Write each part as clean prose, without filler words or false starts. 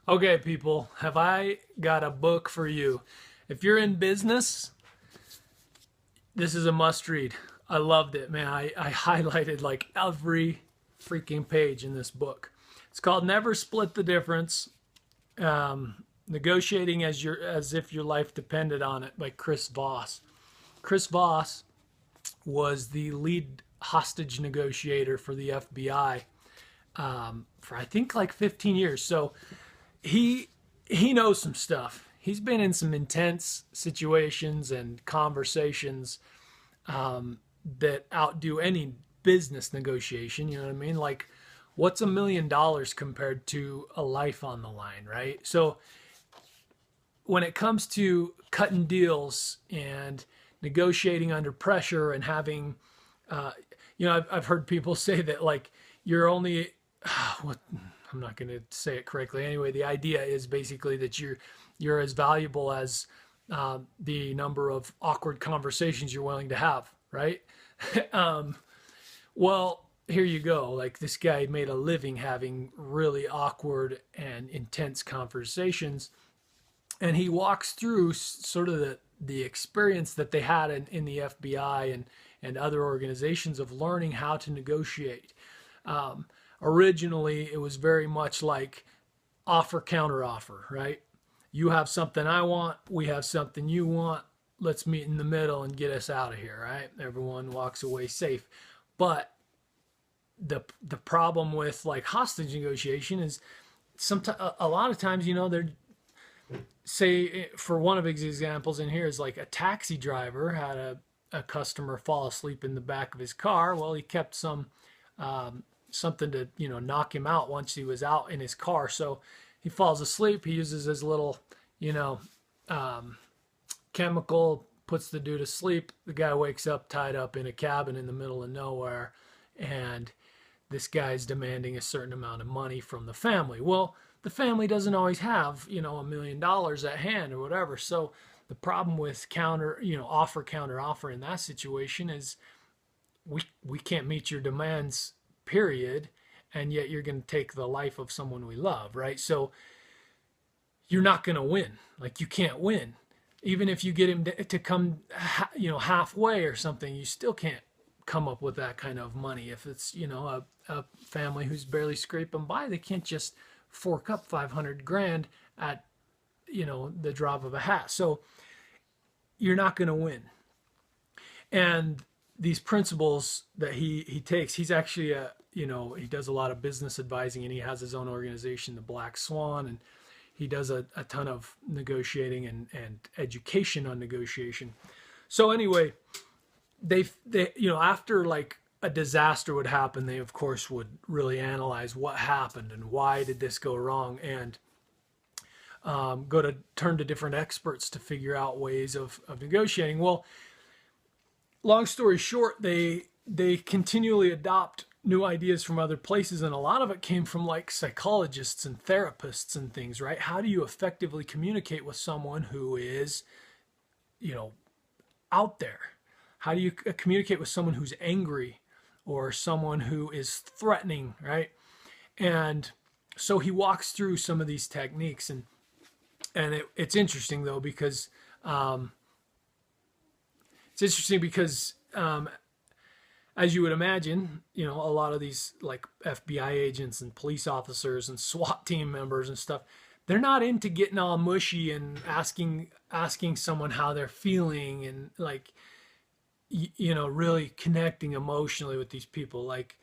Okay, people, have I got a book for you? If you're in business, this is a must read. I loved it, man. I highlighted like every freaking page in this book. It's called Never Split the Difference. Negotiating as if your life depended on it by Chris Voss. Chris Voss was the lead hostage negotiator for the FBI for I think like 15 years. So he he knows some stuff. He's been in some intense situations and conversations that outdo any business negotiation. You know what I mean? Like, what's $1 million compared to a life on the line, right? So when it comes to cutting deals and negotiating under pressure and having, uh, I've heard people say that like you're only what I'm not going to say it correctly anyway. The idea is basically that you're as valuable as the number of awkward conversations you're willing to have, right? um, well, here you go. Like this guy made a living having really awkward and intense conversations, and he walks through sort of the experience that they had in the FBI and other organizations of learning how to negotiate. Um, Originally, it was very much like offer counter offer, right? You have something I want, we have something you want. Let's meet in the middle and get us out of here, right? Everyone walks away safe. But the problem with like hostage negotiation is sometimes a lot of times, they're say for one of his examples in here is like a taxi driver had a customer fall asleep in the back of his car. Well, he kept something to knock him out once he was out in his car. So he falls asleep. He uses his little you know um, chemical, puts the dude to sleep. The guy wakes up tied up in a cabin in the middle of nowhere, and this guy's demanding a certain amount of money from the family. Well, the family doesn't always have $1 million at hand or whatever. So the problem with counter offer in that situation is we can't meet your demands, period, and yet you're going to take the life of someone we love, right? So you're not going to win. Like, you can't win. Even if you get him to come halfway or something, you still can't come up with that kind of money. If it's a family who's barely scraping by, they can't just fork up 500 grand at the drop of a hat. So you're not going to win. And these principles that he takes, he's actually he does a lot of business advising, and he has his own organization, the Black Swan, and he does a ton of negotiating and education on negotiation. So anyway, they after like a disaster would happen, they of course would really analyze what happened and why did this go wrong, and go to turn to different experts to figure out ways of negotiating. Well, long story short, they continually adopt new ideas from other places, and a lot of it came from like psychologists and therapists and things, right? How do you effectively communicate with someone who is out there? How do you communicate with someone who's angry or someone who is threatening, right? And so he walks through some of these techniques, and it's interesting though because as you would imagine, a lot of these like FBI agents and police officers and SWAT team members and stuff, they're not into getting all mushy and asking someone how they're feeling and like really connecting emotionally with these people. Like,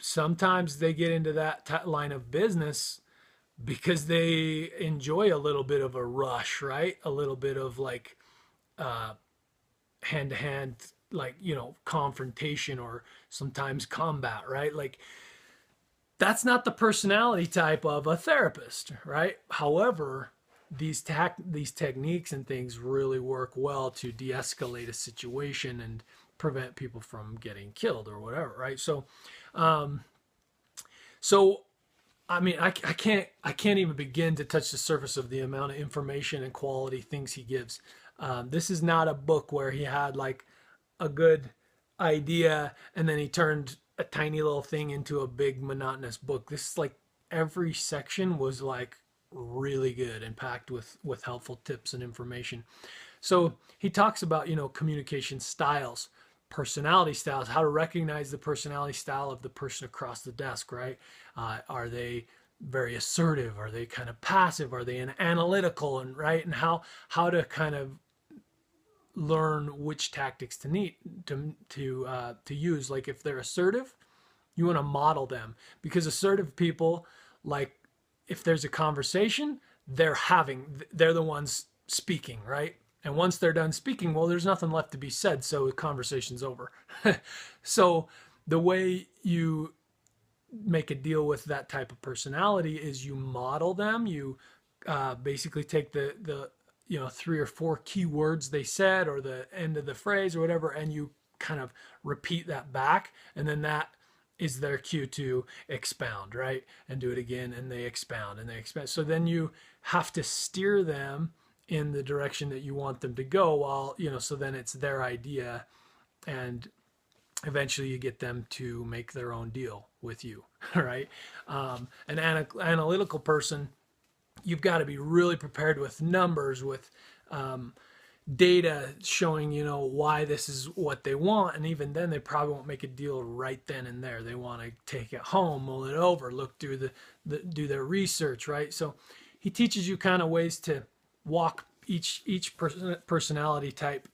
sometimes they get into that line of business because they enjoy a little bit of a rush, right? A little bit of like hand to hand, like confrontation or sometimes combat, right? Like, that's not the personality type of a therapist, right? However, these techniques and things really work well to de-escalate a situation and prevent people from getting killed or whatever, right? So um so I mean, I can't even begin to touch the surface of the amount of information and quality things he gives. This is not a book where he had like a good idea and then he turned a tiny little thing into a big monotonous book. This is like every section was like really good and packed with helpful tips and information. So he talks about, communication styles, personality styles, how to recognize the personality style of the person across the desk, right? Are they very assertive? Are they kind of passive? Are they analytical? And right, and how to kind of learn which tactics to need to use. Like if they're assertive, you want to model them, because assertive people, like if there's a conversation, they're the ones speaking, right? And once they're done speaking, well, there's nothing left to be said, so the conversation's over. So the way you make a deal with that type of personality is you model them. You basically take the 3 or 4 key words they said, or the end of the phrase or whatever, and you kind of repeat that back, and then that is their cue to expound, right? And do it again, and they expound and they expand. So then you have to steer them in the direction that you want them to go, while, so then it's their idea, and eventually you get them to make their own deal with you, right? An analytical person, you've got to be really prepared with numbers, with data showing, why this is what they want. And even then, they probably won't make a deal right then and there. They want to take it home, mull it over, look through do their research, right? So he teaches you kind of ways to walk each personality type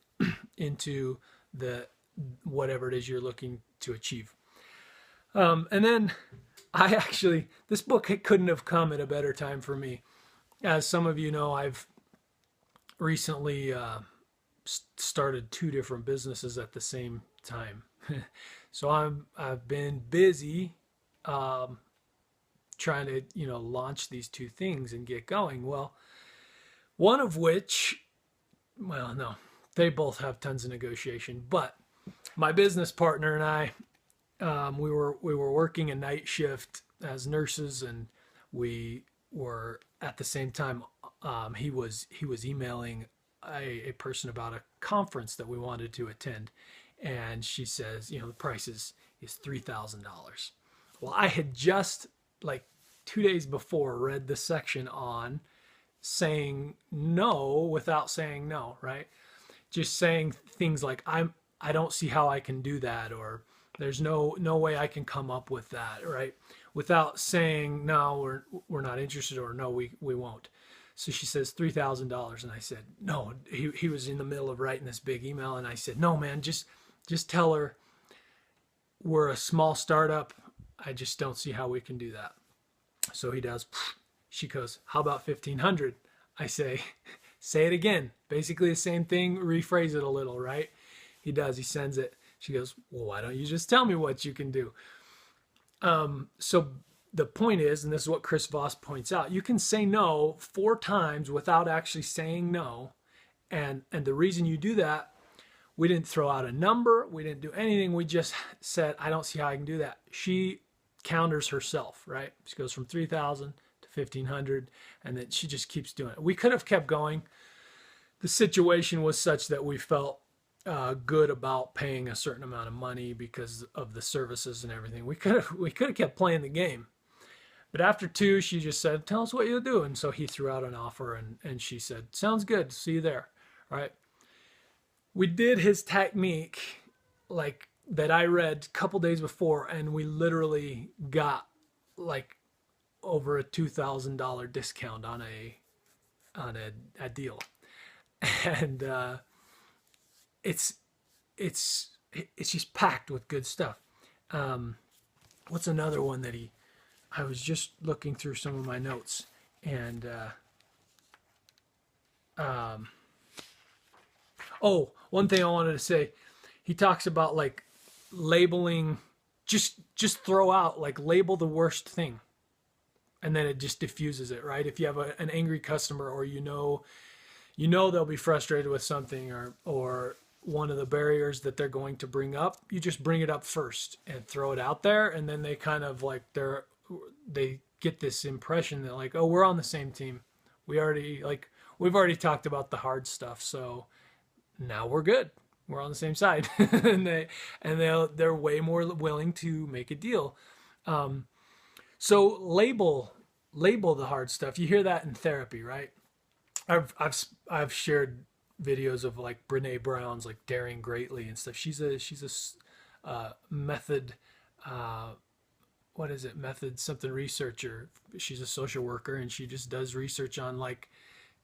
into the whatever it is you're looking to achieve. And then this book couldn't have come at a better time for me. As some of you know, I've recently started 2 different businesses at the same time. So I've been busy trying to launch these 2 things and get going. Well, one of which, well, no, they both have tons of negotiation, but my business partner and I, we were working a night shift as nurses, and we were at the same time, he was emailing a person about a conference that we wanted to attend, and she says, the price is $3,000. Well, I had just, like 2 days before, read the section on saying no without saying no, right? Just saying things like, I don't see how I can do that, or there's no way I can come up with that, right? Without saying no, we're not interested, or no, we won't. So she says $3,000, and I said no. He was in the middle of writing this big email, and I said, no, man, just tell her we're a small startup. I just don't see how we can do that. So he does. She goes, how about 1,500? I say it again, basically the same thing, rephrase it a little, right? He does. He sends it. She goes, well, why don't you just tell me what you can do? So the point is, and this is what Chris Voss points out, you can say no 4 times without actually saying no. And the reason you do that, we didn't throw out a number. We didn't do anything. We just said, I don't see how I can do that. She counters herself, right? She goes from 3,000 to 1,500, and then she just keeps doing it. We could have kept going. The situation was such that we felt good about paying a certain amount of money because of the services and everything. We could have kept playing the game. But after 2, she just said, tell us what you'll do. And so he threw out an offer, and she said, sounds good. See you there. All right. We did his technique like that I read a couple days before, and we literally got like over a $2,000 discount on a deal. And it's just packed with good stuff. What's another one that I was just looking through some of my notes, and one thing I wanted to say, he talks about like labeling, just throw out, like, label the worst thing, and then it just diffuses it, right? If you have an angry customer, or they'll be frustrated with something, or one of the barriers that they're going to bring up, you just bring it up first and throw it out there, and then they kind of like they get this impression that like, oh, we're on the same team. We've already talked about the hard stuff, so now we're good. We're on the same side. and they're way more willing to make a deal. So label label the hard stuff. You hear that in therapy, right? I've shared videos of like Brene Brown's like Daring Greatly and stuff. She's a method, uh, what is it, method something researcher. She's a social worker, and she just does research on like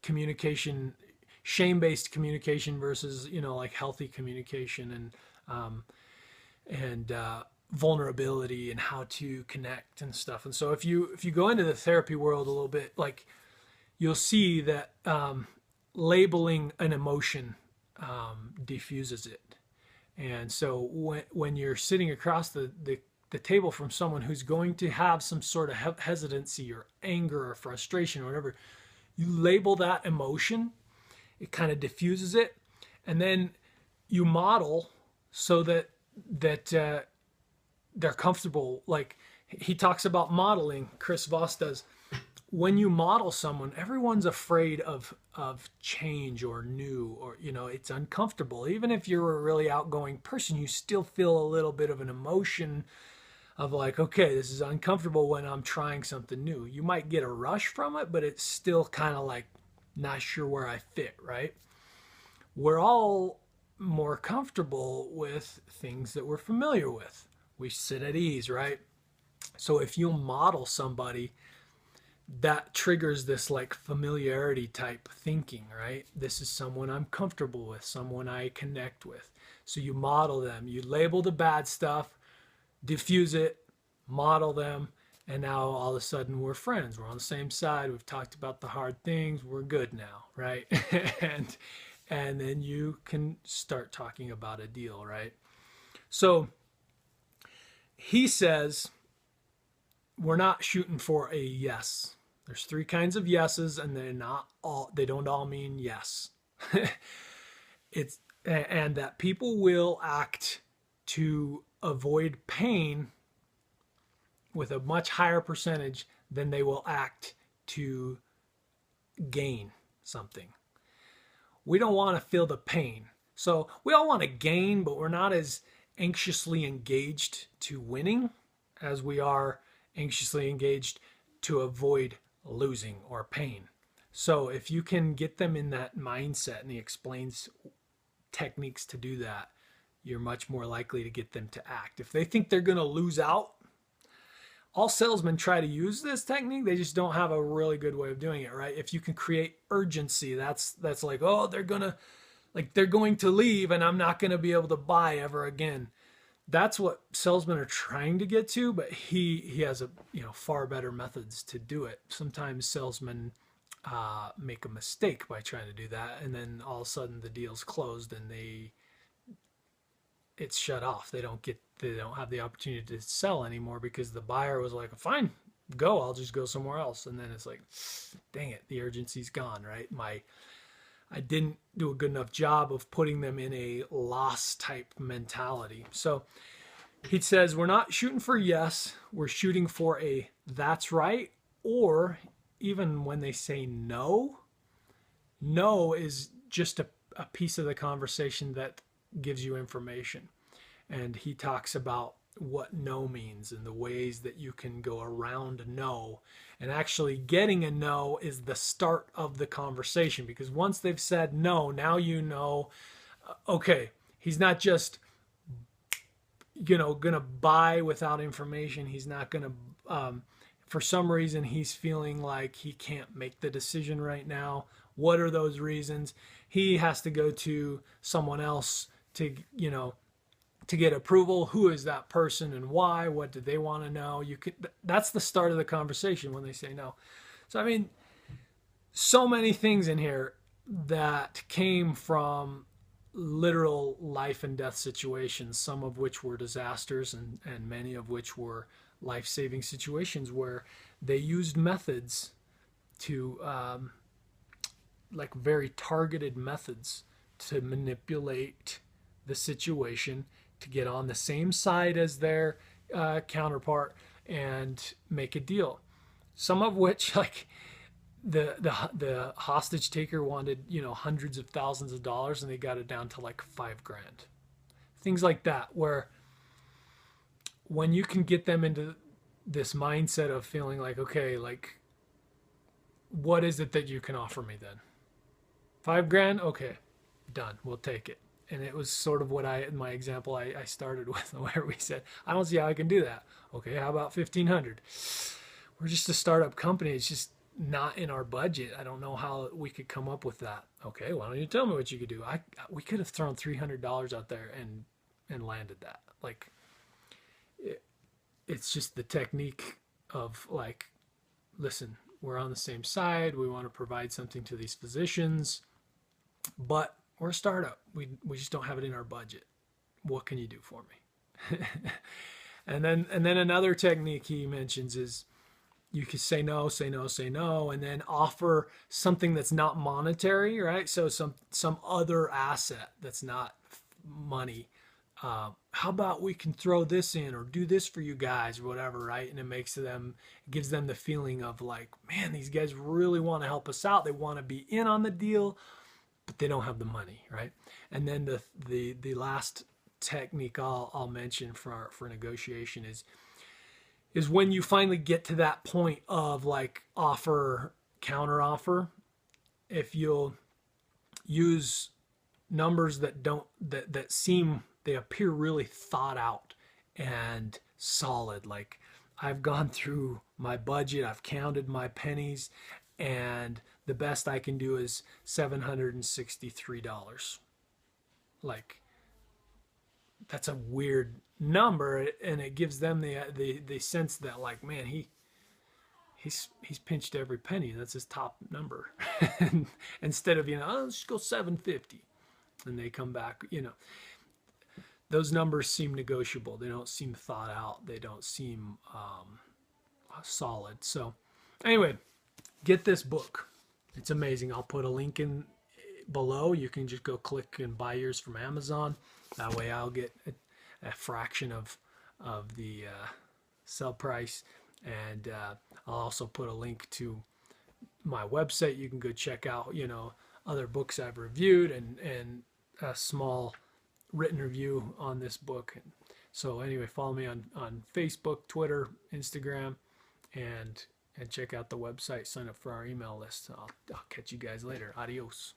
communication, shame-based communication versus, you know, like healthy communication, and vulnerability and how to connect and stuff. And so if you go into the therapy world a little bit, like you'll see that labeling an emotion diffuses it. And so when you're sitting across the table from someone who's going to have some sort of hesitancy or anger or frustration or whatever, you label that emotion, it kind of diffuses it, and then you model so that they're comfortable. Like he talks about modeling, Chris Voss does. When you model someone, everyone's afraid of change or new, or, you know, it's uncomfortable. Even if you're a really outgoing person, you still feel a little bit of an emotion of like, okay, this is uncomfortable when I'm trying something new. You might get a rush from it, but it's still kind of like not sure where I fit, right? We're all more comfortable with things that we're familiar with. We sit at ease, right? So if you model somebody, that triggers this like familiarity type thinking, right? This is someone I'm comfortable with, someone I connect with. So you model them, you label the bad stuff, diffuse it, model them, and now all of a sudden we're friends. We're on the same side. We've talked about the hard things. We're good now, right? and then you can start talking about a deal, right? So he says we're not shooting for a yes. There's three kinds of yeses, and they don't all mean yes. And that people will act to avoid pain with a much higher percentage than they will act to gain something. We don't want to feel the pain. So we all want to gain, but we're not as anxiously engaged to winning as we are anxiously engaged to avoid losing or pain. So if you can get them in that mindset, and he explains techniques to do that, you're much more likely to get them to act. If they think they're going to lose out, all salesmen try to use this technique. They just don't have a really good way of doing it, right? If you can create urgency, that's like, oh, they're going to leave and I'm not going to be able to buy ever again. That's what salesmen are trying to get to, but he has far better methods to do it. Sometimes salesmen make a mistake by trying to do that, and then all of a sudden the deal's closed and it's shut off. They don't have the opportunity to sell anymore because the buyer was like, fine, go, I'll just go somewhere else. And then it's like, dang it, the urgency's gone, right? I didn't do a good enough job of putting them in a loss type mentality. So he says, we're not shooting for yes, we're shooting for a that's right. Or even when they say no is just a piece of the conversation that gives you information. And he talks about what no means and the ways that you can go around a no. And actually getting a no is the start of the conversation, because once they've said no, now you know, okay, he's not just, gonna buy without information. He's not gonna, for some reason, he's feeling like he can't make the decision right now. What are those reasons? He has to go to someone else to get approval. Who is that person and why? What do they want to know? That's the start of the conversation when they say no. So, I mean, so many things in here that came from literal life and death situations, some of which were disasters and many of which were life-saving situations where they used methods to, like very targeted methods to manipulate the situation to get on the same side as their counterpart and make a deal. Some of which, like the hostage taker wanted, hundreds of thousands of dollars, and they got it down to like $5,000. Things like that, where when you can get them into this mindset of feeling like, okay, like what is it that you can offer me then? 5 grand? Okay, done. We'll take it. And it was sort of what my example I started with, where we said, I don't see how I can do that. Okay, how about 1,500? We're just a startup company. It's just not in our budget. I don't know how we could come up with that. Okay, why don't you tell me what you could do? We could have thrown $300 out there and landed that. Like, it's just the technique of like, listen, we're on the same side. We want to provide something to these physicians, but we're a startup. We just don't have it in our budget. What can you do for me? and then another technique he mentions is you could say no, say no, say no, and then offer something that's not monetary, right? So some other asset that's not money. How about we can throw this in or do this for you guys or whatever, right? And it gives them the feeling of like, man, these guys really want to help us out. They want to be in on the deal, but they don't have the money, right? And then the last technique I'll mention for negotiation is when you finally get to that point of like offer, counter offer, if you'll use numbers that they appear really thought out and solid. Like, I've gone through my budget, I've counted my pennies, and the best I can do is $763. Like, that's a weird number, and it gives them the sense that like, man, he's pinched every penny. That's his top number. Instead of, let's just go 750, and they come back, those numbers seem negotiable. They don't seem thought out. They don't seem solid. So anyway, get this book. It's amazing. I'll put a link in below. You can just go click and buy yours from Amazon. That way I'll get a fraction of the sell price. And I'll also put a link to my website. You can go check out, other books I've reviewed and a small written review on this book. So anyway, follow me on Facebook, Twitter, Instagram, and check out the website. Sign up for our email list. I'll catch you guys later. Adios.